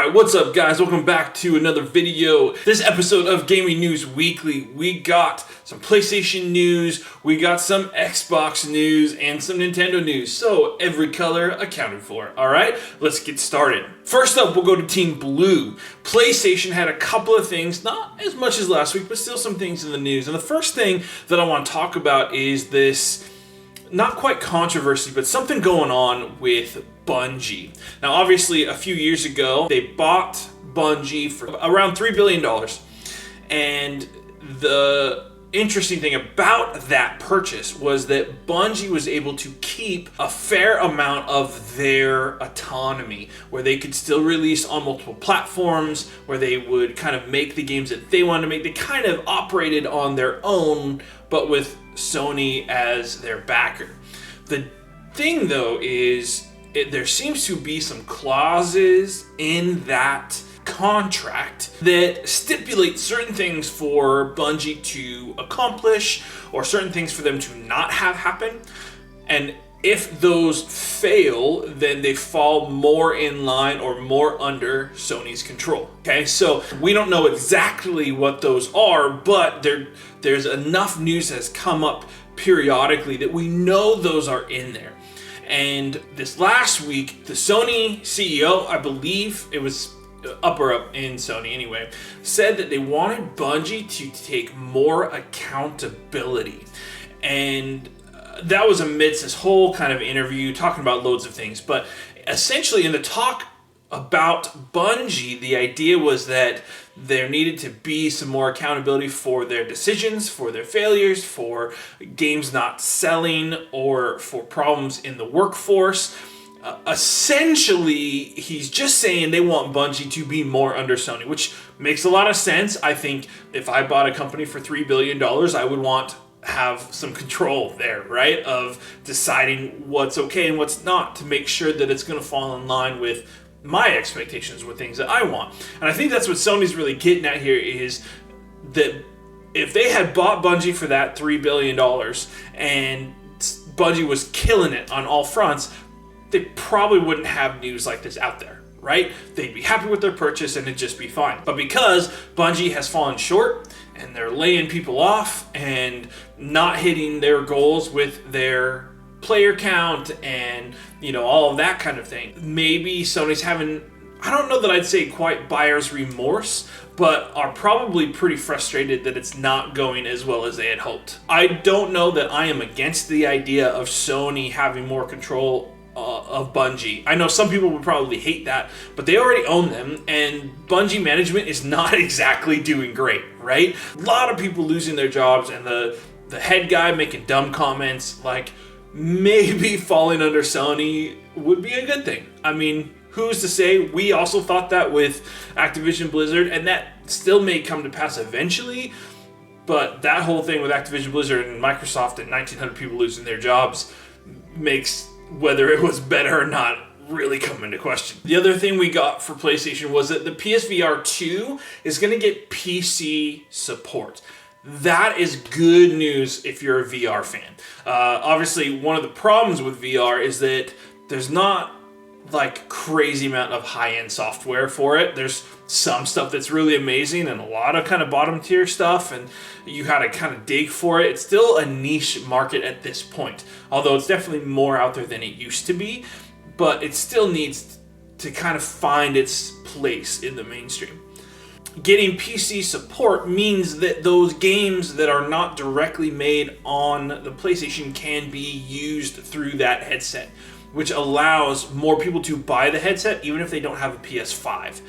Alright, what's up guys? Welcome back to another video. This episode of Gaming News Weekly, we got some PlayStation news, we got some Xbox news, and some Nintendo news. So, every color accounted for. Alright, let's get started. First up, we'll go to Team Blue. PlayStation had a couple of things, not as much as last week, but still some things in the news. And the first thing that I want to talk about is this, not quite controversy, but something going on with Bungie. Now, obviously, a few years ago, they bought Bungie for around $3 billion. And the interesting thing about that purchase was that Bungie was able to keep a fair amount of their autonomy, where they could still release on multiple platforms, where they would kind of make the games that they wanted to make. They kind of operated on their own, but with Sony as their backer. The thing, though, is there seems to be some clauses in that contract that stipulate certain things for Bungie to accomplish or certain things for them to not have happen. And if those fail, then they fall more in line or more under Sony's control. Okay, so we don't know exactly what those are, but there's enough news that has come up periodically that we know those are in there. And this last week, the Sony CEO, I believe it was up in Sony anyway, said that they wanted Bungie to take more accountability. And that was amidst this whole kind of interview talking about loads of things. But essentially in the talk about Bungie, the idea was that there needed to be some more accountability for their decisions, for their failures, for games not selling, or for problems in the workforce. Essentially, he's just saying they want Bungie to be more under Sony, which makes a lot of sense. I think if I bought a company for $3 billion, I would want have some control there, right? Of deciding what's okay and what's not, to make sure that it's going to fall in line with my expectations, with things that I want. And I think that's what Sony's really getting at here, is that if they had bought Bungie for that $3 billion and Bungie was killing it on all fronts, they probably wouldn't have news like this out there, right? They'd be happy with their purchase and it'd just be fine. But because Bungie has fallen short and they're laying people off and not hitting their goals with their player count and, you know, all of that kind of thing, maybe Sony's having, I don't know that I'd say quite buyer's remorse, but are probably pretty frustrated that it's not going as well as they had hoped. I don't know that I am against the idea of Sony having more control of Bungie. I know some people would probably hate that, but they already own them, and Bungie management is not exactly doing great, right? A lot of people losing their jobs, and the head guy making dumb comments. Like, maybe falling under Sony would be a good thing. I mean, who's to say? We also thought that with Activision Blizzard, and that still may come to pass eventually, but that whole thing with Activision Blizzard and Microsoft and 1,900 people losing their jobs makes whether it was better or not really come into question. The other thing we got for PlayStation was that the PSVR 2 is going to get PC support. That is good news if you're a VR fan. Obviously, one of the problems with VR is that there's not like crazy amount of high-end software for it. There's some stuff that's really amazing and a lot of kind of bottom tier stuff, and you gotta kind of dig for it. It's still a niche market at this point, although it's definitely more out there than it used to be, but it still needs to kind of find its place in the mainstream. Getting PC support means that those games that are not directly made on the PlayStation can be used through that headset, which allows more people to buy the headset even if they don't have a PS5.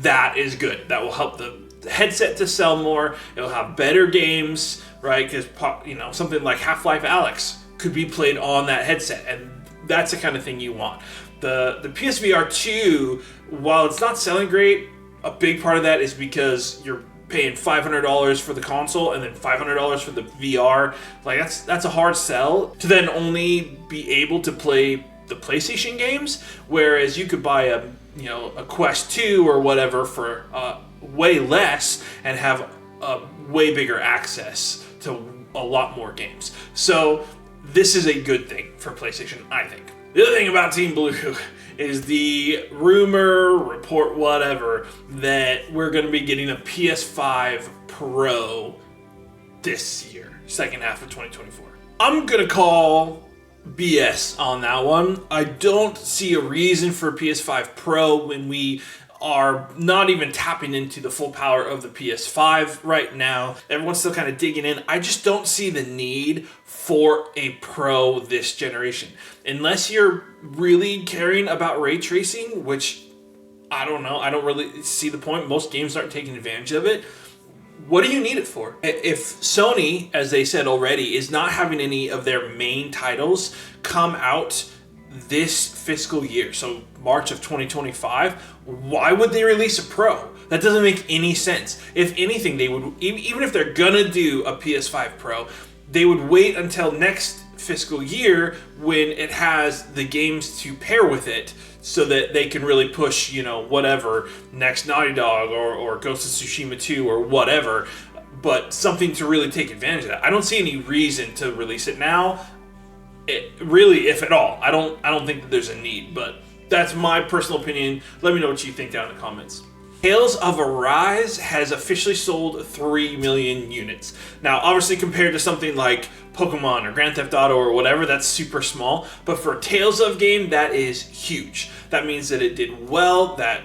That is good. That will help the headset to sell more. It'll have better games, right? Because, you know, something like Half-Life Alyx could be played on that headset, and that's the kind of thing you want. The PSVR 2, while it's not selling great, a big part of that is because you're paying $500 for the console and then $500 for the VR. Like, that's a hard sell to then only be able to play the PlayStation games, whereas you could buy a Quest 2 or whatever for way less and have a way bigger access to a lot more games. So this is a good thing for PlayStation, I think. The other thing about Team Blue is the rumor, report, whatever, that we're going to be getting a PS5 Pro this year, second half of 2024. I'm going to call BS on that one. I don't see a reason for PS5 Pro when we are not even tapping into the full power of the PS5 right now. Everyone's still kind of digging in. I just don't see the need for a Pro this generation. Unless you're really caring about ray tracing, which I don't know. I don't really see the point. Most games aren't taking advantage of it. What do you need it for? If Sony, as they said already, is not having any of their main titles come out this fiscal year, so March of 2025, why would they release a Pro? That doesn't make any sense. If anything, they would, even if they're gonna do a PS5 Pro, they would wait until next fiscal year when it has the games to pair with it, so that they can really push, whatever, next Naughty Dog or Ghost of Tsushima 2 or whatever, but something to really take advantage of that. I don't see any reason to release it now, really, if at all. I don't think that there's a need, but that's my personal opinion. Let me know what you think down in the comments. Tales of Arise has officially sold 3 million units. Now, obviously compared to something like Pokemon or Grand Theft Auto or whatever, that's super small. But for a Tales of game, that is huge. That means that it did well. That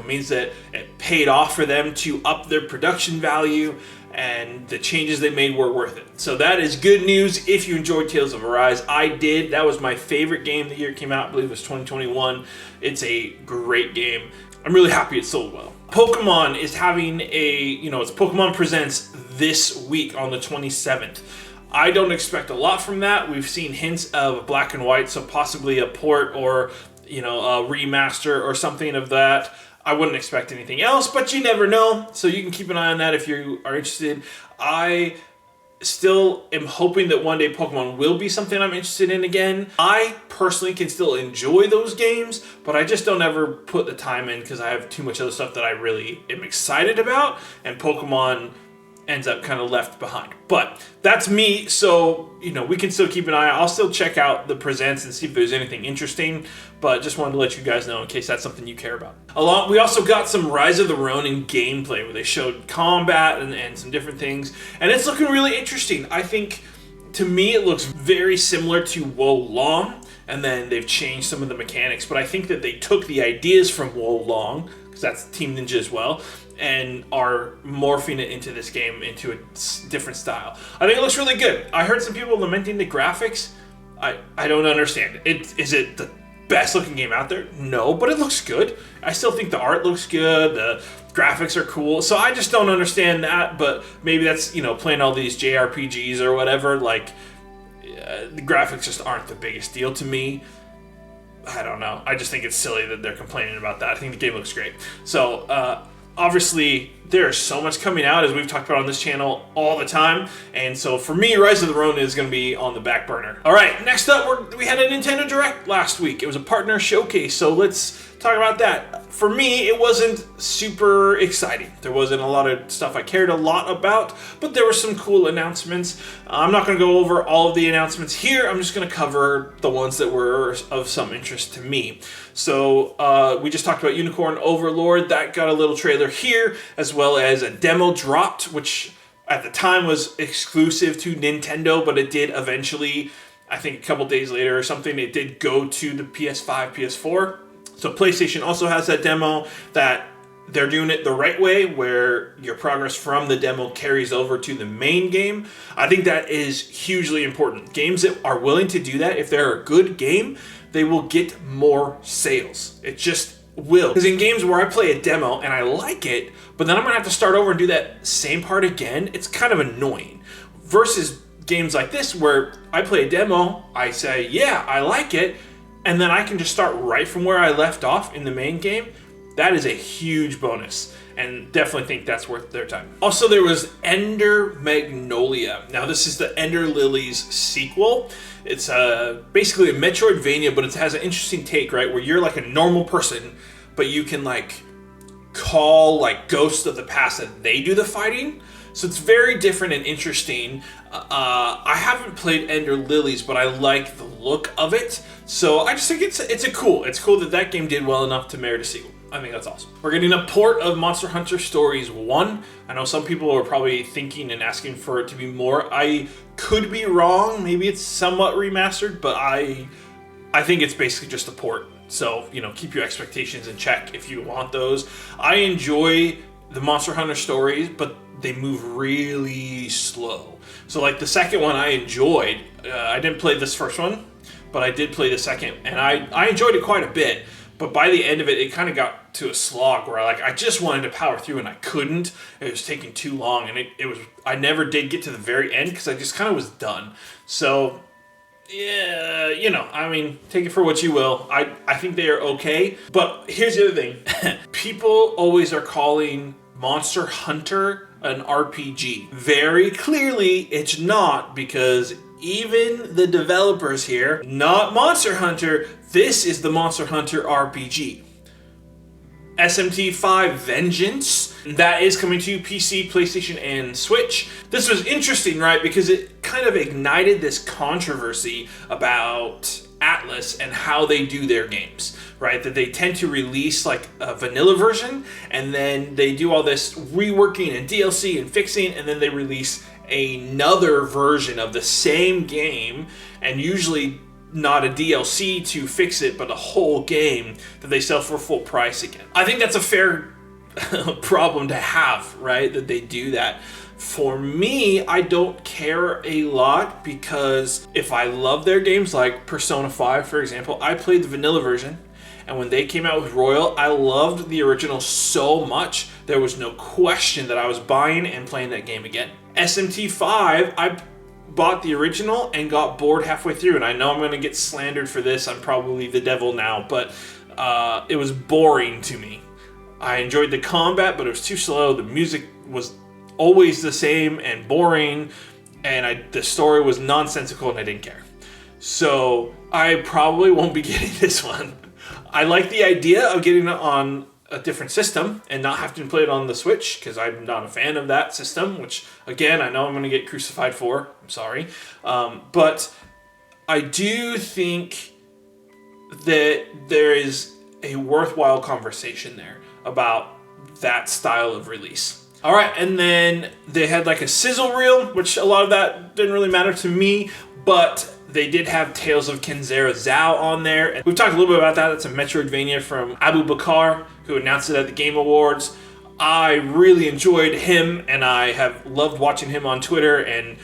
means that it paid off for them to up their production value, and the changes they made were worth it. So that is good news if you enjoyed Tales of Arise. I did. That was my favorite game the year it came out. I believe it was 2021. It's a great game. I'm really happy it sold well. Pokemon is having it's Pokemon Presents this week on the 27th. I don't expect a lot from that. We've seen hints of black and white, so possibly a port or, a remaster or something of that. I wouldn't expect anything else, but you never know. So you can keep an eye on that if you are interested. I still am hoping that one day Pokemon will be something I'm interested in again. I personally can still enjoy those games, but I just don't ever put the time in because I have too much other stuff that I really am excited about, and Pokemon ends up kind of left behind. But that's me, so we can still keep an eye. I'll still check out the presents and see if there's anything interesting, but just wanted to let you guys know in case that's something you care about. We also got some Rise of the Ronin gameplay where they showed combat and some different things, and it's looking really interesting. I think, to me, it looks very similar to Wo Long, and then they've changed some of the mechanics, but I think that they took the ideas from Wo Long, because that's Team Ninja as well, and are morphing it into this game into a different style. I think it looks really good. I heard some people lamenting the graphics. I don't understand it. Is it the best looking game out there? No, but it looks good. I still think the art looks good. The graphics are cool. So I just don't understand that, but maybe that's, playing all these JRPGs or whatever. The graphics just aren't the biggest deal to me. I don't know. I just think it's silly that they're complaining about that. I think the game looks great. So, obviously, there's so much coming out, as we've talked about on this channel all the time, and so for me, Rise of the Ronin is going to be on the back burner. All right, next up, we had a Nintendo Direct last week. It was a partner showcase, so let's talk about that. For me, it wasn't super exciting. There wasn't a lot of stuff I cared a lot about, but there were some cool announcements. I'm not going to go over all of the announcements here. I'm just going to cover the ones that were of some interest to me. So we just talked about Unicorn Overlord. That got a little trailer here, as well as a demo dropped, which at the time was exclusive to Nintendo, but it did eventually, I think a couple days later or something, it did go to the PS5, PS4. So PlayStation also has that demo that they're doing it the right way, where your progress from the demo carries over to the main game. I think that is hugely important. Games that are willing to do that, if they're a good game, they will get more sales. It just will. Because in games where I play a demo and I like it, but then I'm going to have to start over and do that same part again, it's kind of annoying. Versus games like this where I play a demo, I say, yeah, I like it, and then I can just start right from where I left off in the main game. That is a huge bonus, and definitely think that's worth their time. Also, there was Ender Magnolia. Now, this is the Ender Lilies sequel. It's basically a Metroidvania, but it has an interesting take, right? Where you're like a normal person, but you can call ghosts of the past and they do the fighting. So it's very different and interesting. I haven't played Ender Lilies, but I like the look of it. So I just think it's cool that game did well enough to merit a sequel. I think that's awesome. We're getting a port of Monster Hunter Stories 1. I know some people are probably thinking and asking for it to be more. I could be wrong. Maybe it's somewhat remastered, but I think it's basically just a port. So, keep your expectations in check if you want those. I enjoy the Monster Hunter stories, but they move really slow. So, like the second one I enjoyed. I didn't play this first one, but I did play the second, and I enjoyed it quite a bit. But by the end of it, it kind of got to a slog where I just wanted to power through and I couldn't. It was taking too long, and I never did get to the very end because I just kind of was done. So, yeah, take it for what you will. I think they are okay. But here's the other thing. People always are calling Monster Hunter an RPG. Very clearly, it's not, because even the developers here, not Monster Hunter, this is the Monster Hunter RPG. SMT5 Vengeance, that is coming to PC, PlayStation, and Switch. This was interesting, right? Because it kind of ignited this controversy about Atlas and how they do their games, right? That they tend to release like a vanilla version, and then they do all this reworking and DLC and fixing, and then they release another version of the same game, and usually not a DLC to fix it, but a whole game that they sell for full price again. I think that's a fair problem to have, right? That they do that. For me, I don't care a lot, because if I love their games, like Persona 5, for example, I played the vanilla version, and when they came out with Royal, I loved the original so much, there was no question that I was buying and playing that game again. SMT5, I bought the original and got bored halfway through, and I know I'm going to get slandered for this. I'm probably the devil now, but it was boring to me. I enjoyed the combat, but it was too slow. The music was always the same and boring, and the story was nonsensical, and I didn't care. So I probably won't be getting this one. I like the idea of getting it on a different system and not having to play it on the Switch, because I'm not a fan of that system, which again I know I'm going to get crucified for. I'm sorry, but I do think that there is a worthwhile conversation there about that style of release. All right, and then they had like a sizzle reel, which a lot of that didn't really matter to me, but they did have Tales of Kenzera Zhao on there. And we've talked a little bit about that. It's a Metroidvania from Abu Bakar, who announced it at the Game Awards. I really enjoyed him, and I have loved watching him on Twitter and,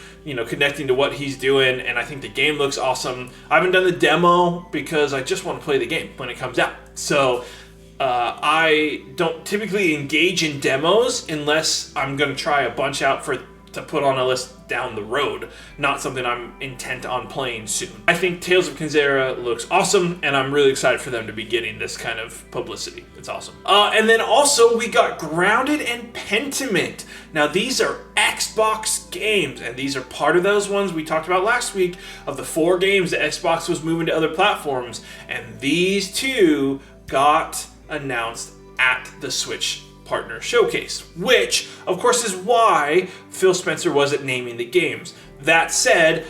connecting to what he's doing, and I think the game looks awesome. I haven't done the demo because I just want to play the game when it comes out. So I don't typically engage in demos unless I'm going to try a bunch out to put on a list down the road, not something I'm intent on playing soon. I think Tales of Kenzera looks awesome, and I'm really excited for them to be getting this kind of publicity. It's awesome. And then also we got Grounded and Pentiment. Now these are Xbox games, and these are part of those ones we talked about last week of the 4 games that Xbox was moving to other platforms, and these 2 got announced at the Switch Partner Showcase, which of course is why Phil Spencer wasn't naming the games. That said,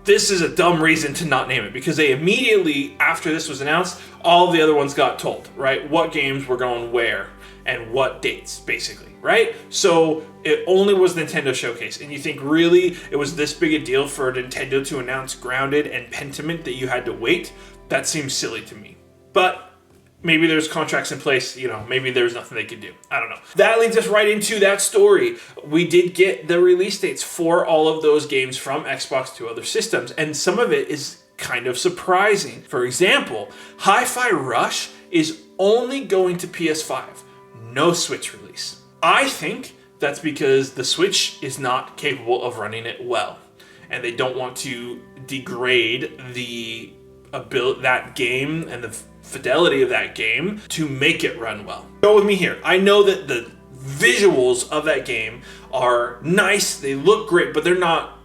this is a dumb reason to not name it, because they immediately after this was announced, all the other ones got told, right? What games were going where and what dates, basically, right? So it only was Nintendo Showcase, and you think really it was this big a deal for Nintendo to announce Grounded and Pentiment that you had to wait? That seems silly to me. But maybe there's contracts in place, maybe there's nothing they could do. I don't know. That leads us right into that story. We did get the release dates for all of those games from Xbox to other systems, and some of it is kind of surprising. For example, HiFi Rush is only going to PS5, no Switch release. I think that's because the Switch is not capable of running it well, and they don't want to degrade that game and the fidelity of that game to make it run well. Go with me here. I know that the visuals of that game are nice, they look great, but they're not,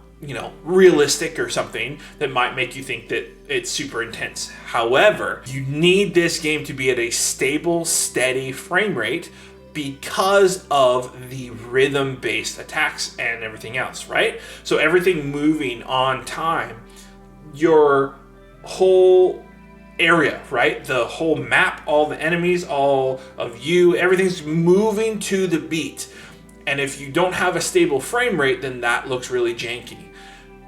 realistic or something that might make you think that it's super intense. However, you need this game to be at a stable, steady frame rate, because of the rhythm-based attacks and everything else, right? So everything moving on time, your whole area, right? The whole map, all the enemies, all of you, everything's moving to the beat. And if you don't have a stable frame rate, then that looks really janky.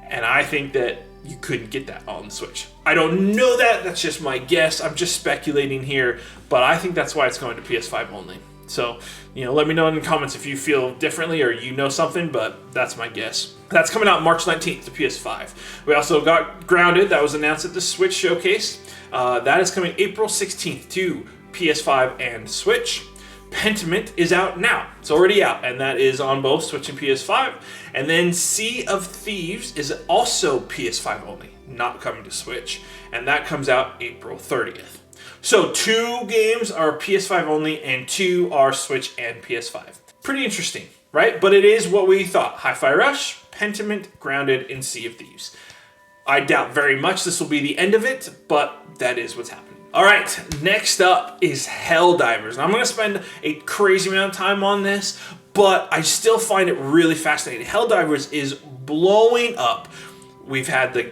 And I think that you couldn't get that on the Switch. I don't know that, that's just my guess. I'm just speculating here, but I think that's why it's going to PS5 only. So, let me know in the comments if you feel differently or you know something, but that's my guess. That's coming out March 19th to PS5. We also got Grounded, that was announced at the Switch Showcase. That is coming April 16th to PS5 and Switch. Pentiment is out now. It's already out, and that is on both Switch and PS5. And then Sea of Thieves is also PS5 only, not coming to Switch. And that comes out April 30th. So 2 games are PS5 only, and 2 are Switch and PS5. Pretty interesting, right? But it is what we thought. HiFi Rush, Pentiment, Grounded, and Sea of Thieves. I doubt very much this will be the end of it, but that is what's happening. All right, next up is Helldivers. Now, I'm going to spend a crazy amount of time on this, but I still find it really fascinating. Helldivers is blowing up. We've had the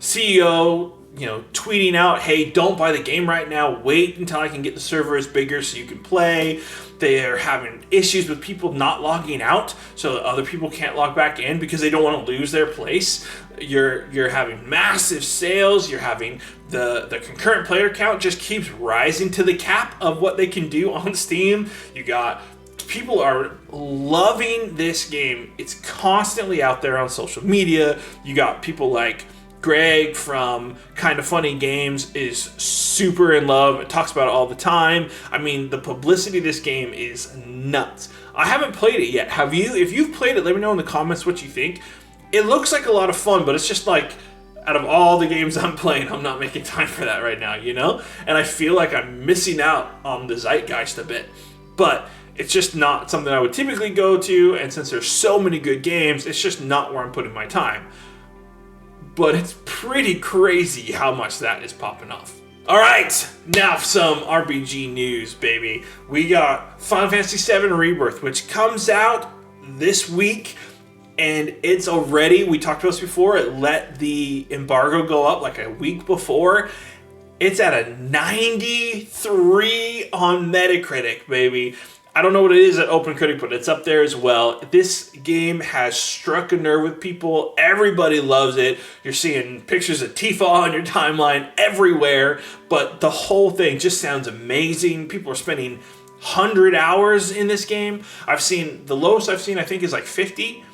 CEO, tweeting out, hey, don't buy the game right now. Wait until I can get the servers bigger so you can play. They're having issues with people not logging out so that other people can't log back in because they don't want to lose their place. You're having massive sales. You're having the concurrent player count just keeps rising to the cap of what they can do on Steam. You got people are loving this game. It's constantly out there on social media. You got people like Greg from Kind of Funny Games is super in love and talks about it all the time. I mean, the publicity of this game is nuts. I haven't played it yet. Have you? If you've played it, let me know in the comments what you think. It looks like a lot of fun, but it's just like, out of all the games I'm playing, I'm not making time for that right now, And I feel like I'm missing out on the zeitgeist a bit. But it's just not something I would typically go to, and since there's so many good games, it's just not where I'm putting my time. But it's pretty crazy how much that is popping off. All right, now some RPG news, baby. We got Final Fantasy VII Rebirth, which comes out this week, and it's already, we talked about this before, it let the embargo go up like a week before. It's at a 93 on Metacritic, baby. I don't know what it is at OpenCritic, but it's up there as well. This game has struck a nerve with people. Everybody loves it. You're seeing pictures of Tifa on your timeline everywhere, but the whole thing just sounds amazing. People are spending 100 hours in this game. The lowest I've seen, I think, is like 50,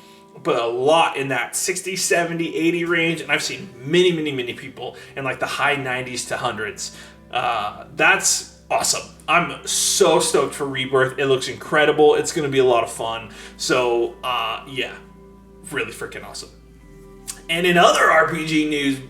but a lot in that 60, 70, 80 range, and I've seen many, many, many people in like the high 90s to hundreds. That's awesome. I'm so stoked for Rebirth. It looks incredible. It's going to be a lot of fun. So, yeah, really freaking awesome. And in other RPG news,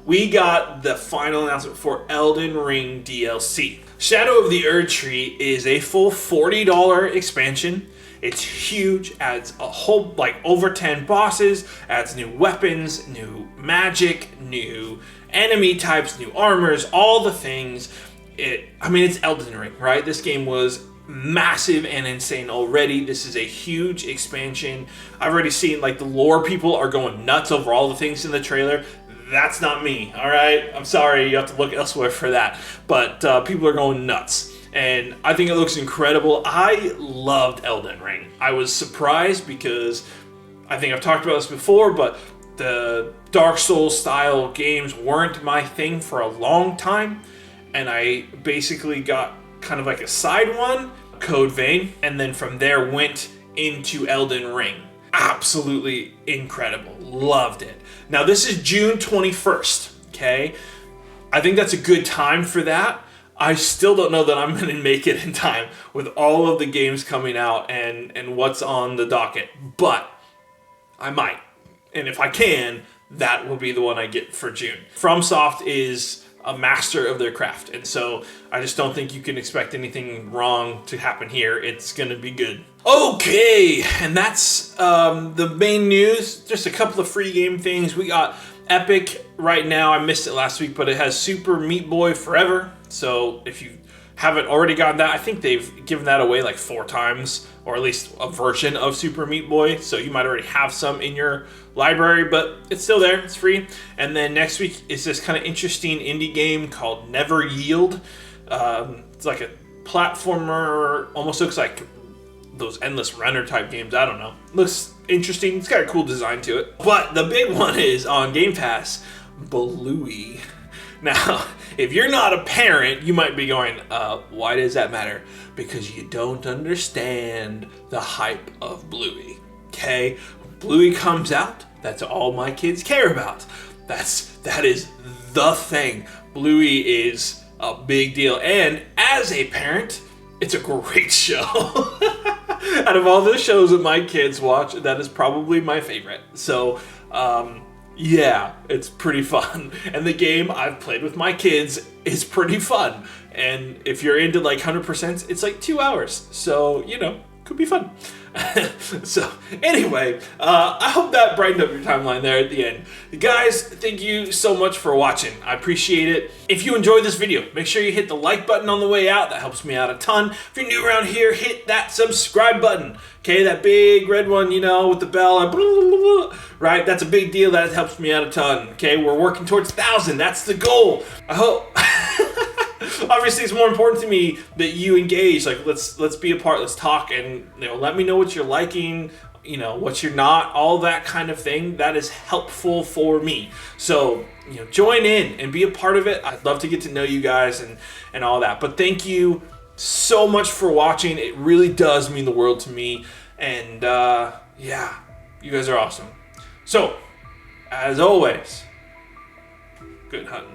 we got the final announcement for Elden Ring DLC. Shadow of the Erdtree is a full $40 expansion. It's huge, adds a whole, over 10 bosses, adds new weapons, new magic, new enemy types, new armors, all the things. It's Elden Ring, right? This game was massive and insane already. This is a huge expansion. I've already seen, the lore people are going nuts over all the things in the trailer. That's not me, all right? I'm sorry, you have to look elsewhere for that. But people are going nuts. And I think it looks incredible. I loved Elden Ring. I was surprised because I think I've talked about this before, but the Dark Souls style games weren't my thing for a long time. And I basically got kind of like a side one, Code Vein, and then from there went into Elden Ring. Absolutely incredible. Loved it. Now this is June 21st, okay? I think that's a good time for that. I still don't know that I'm going to make it in time with all of the games coming out and what's on the docket, but I might. And if I can, that will be the one I get for June. FromSoft is a master of their craft, and so I just don't think you can expect anything wrong to happen here. It's gonna be good. Okay, and that's the main news. Just a couple of free game things. We got Epic right now. I missed it last week, but it has Super Meat Boy Forever. So if you haven't already gotten that, I think they've given that away like 4 times, or at least a version of Super Meat Boy. So you might already have some in your library, but it's still there. It's free. And then next week is this kind of interesting indie game called Never Yield. It's like a platformer, almost looks like those Endless Runner type games. I don't know. Looks interesting. It's got a cool design to it. But the big one is on Game Pass, Bluey. Now, if you're not a parent, you might be going, why does that matter? Because you don't understand the hype of Bluey, okay? Bluey comes out, that's all my kids care about. That is the thing. Bluey is a big deal, and as a parent, it's a great show. Out of all the shows that my kids watch, that is probably my favorite. So, yeah, it's pretty fun. And the game I've played with my kids is pretty fun. And if you're into like 100%, it's like 2 hours. So, you know, could be fun. So, anyway, I hope that brightened up your timeline there at the end. Guys, thank you so much for watching. I appreciate it. If you enjoyed this video, make sure you hit the like button on the way out. That helps me out a ton. If you're new around here, hit that subscribe button. Okay, that big red one, you know, with the bell, right? That's a big deal. That helps me out a ton. Okay, we're working towards 1,000. That's the goal. I hope. Obviously, it's more important to me that you engage. Like, let's be a part. Let's talk, and you know, let me know what you're liking, you know, what you're not, all that kind of thing. That is helpful for me. So, you know, join in and be a part of it. I'd love to get to know you guys and all that. But thank you so much for watching. It really does mean the world to me. And yeah, you guys are awesome. So, as always, good hunting.